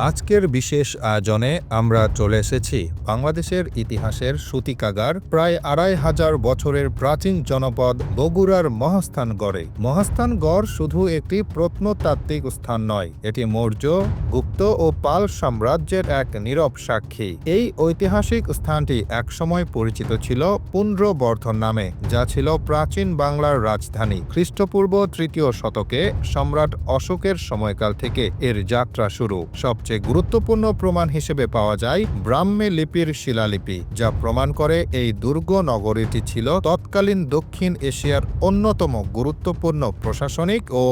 আজকের বিশেষ আয়োজনে আমরা চলে এসেছি বাংলাদেশের ইতিহাসের সূতিকাগার প্রায় ২৫০০ বছরের প্রাচীন জনপদ বগুড়ার মহাস্থানগড়ে। মহাস্থানগড় শুধু একটি প্রত্নতাত্ত্বিক স্থান নয়, এটি মৌর্য, গুপ্ত ও পাল সাম্রাজ্যের এক নীরব সাক্ষী। এই ঐতিহাসিক স্থানটি একসময় পরিচিত ছিল পুন্ড্রবর্ধন নামে, যা ছিল প্রাচীন বাংলার রাজধানী। খ্রিস্টপূর্ব ৩য় শতকে সম্রাট অশোকের সময়কাল থেকে এর যাত্রা শুরু। সবচেয়ে গুরুত্বপূর্ণ প্রমাণ হিসেবে পাওয়া যায় ব্রাহ্মী লিপির শিলালিপি, যা প্রমাণ করে এই দুর্গ নগরীটি ছিল তৎকালীন দক্ষিণ এশিয়ার অন্যতম গুরুত্বপূর্ণ প্রশাসনিক ও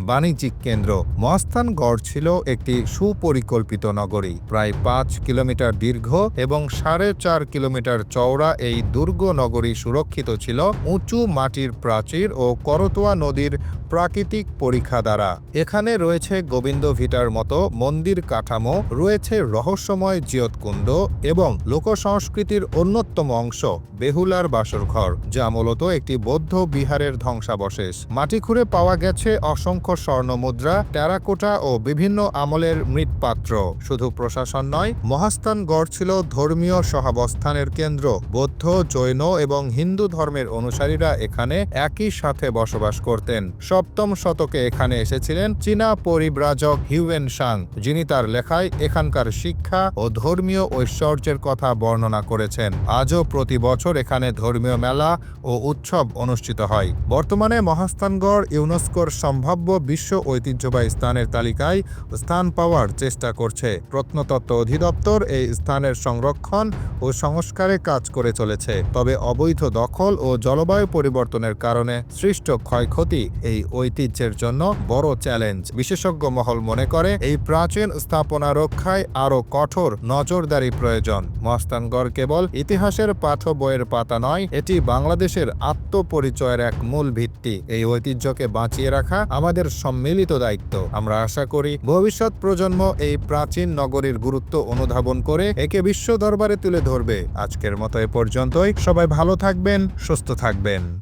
বাণিজ্যিক কেন্দ্র। মহাস্থানগড় ছিল একটি সুপরিকল্পিত নগরী। প্রায় ৫ কিলোমিটার দীর্ঘ এবং ৪.৫ কিলোমিটার চওড়া এই দুর্গ নগরী সুরক্ষিত ছিল উঁচু মাটির প্রাচীর ও করতোয়া নদীর প্রাকৃতিক পরিখা দ্বারা। এখানে রয়েছে গোবিন্দ ভিটার মতো মন্দির কাঠামো, রয়েছে রহস্যময় জিয়তকুণ্ড এবং লোকসংস্কৃতির অন্যতম অংশ বেহুলার বাসরঘর, যা মূলত একটি বৌদ্ধ বিহারের ধ্বংসাবশেষ। মাটি খুঁড়ে পাওয়া গেছে অসংখ্য স্বর্ণমুদ্রা, টেরাকোটা ও বিভিন্ন আমলের মৃৎপাত্র। শুধু প্রশাসন নয়, মহাস্থানগড় ছিল ধর্মীয় সহাবস্থানের কেন্দ্র। বৌদ্ধ, জৈন এবং হিন্দু ধর্মের অনুসারীরা এখানে একই সাথে বসবাস করতেন। ৭ম শতকে এখানে এসেছিলেন চীনা পরিব্রাজক হিউয়েন সাং, যিনি তার লেখায় এখানকার শিক্ষা ও ধর্মীয় ঐশ্বর্যের কথা বর্ণনা করেছেন। আজও প্রতি বছর এখানে ধর্মীয় মেলা ও উৎসব অনুষ্ঠিত হয়। বর্তমানে মহাস্থানগড় ইউনেস্কোর সম্ভাব্য বিশ্ব ঐতিহ্যবাহী স্থানের তালিকায় স্থান পাওয়ার চেষ্টা করছে। প্রত্নতত্ত্ব অধিদপ্তর এই স্থানের সংরক্ষণ ও সংস্কারে কাজ করে চলেছে। তবে অবৈধ দখল ও জলবায়ু পরিবর্তনের কারণে সৃষ্ট ক্ষয়ক্ষতি এই ঐতিহ্যের জন্য বড় চ্যালেঞ্জ। বিশেষজ্ঞ মহল মনে করে এই প্রাচীন স্থাপনা রক্ষায় আরও কঠোর নজরদারি প্রয়োজন। মহাস্থানগড় কেবল ইতিহাসের পাঠ্য বইয়ের পাতা নয়, এটি বাংলাদেশের আত্মপরিচয়ের এক মূল ভিত্তি। এই ঐতিহ্যকে বাঁচিয়ে রাখা আমাদের সম্মিলিত দায়িত্ব। আমরা আশা করি ভবিষ্যৎ প্রজন্ম এই প্রাচীন নগরীর গুরুত্ব অনুধাবন করে একে বিশ্ব দরবারে তুলে ধরবে। আজকের মতো এ পর্যন্তই। সবাই ভালো থাকবেন, সুস্থ থাকবেন।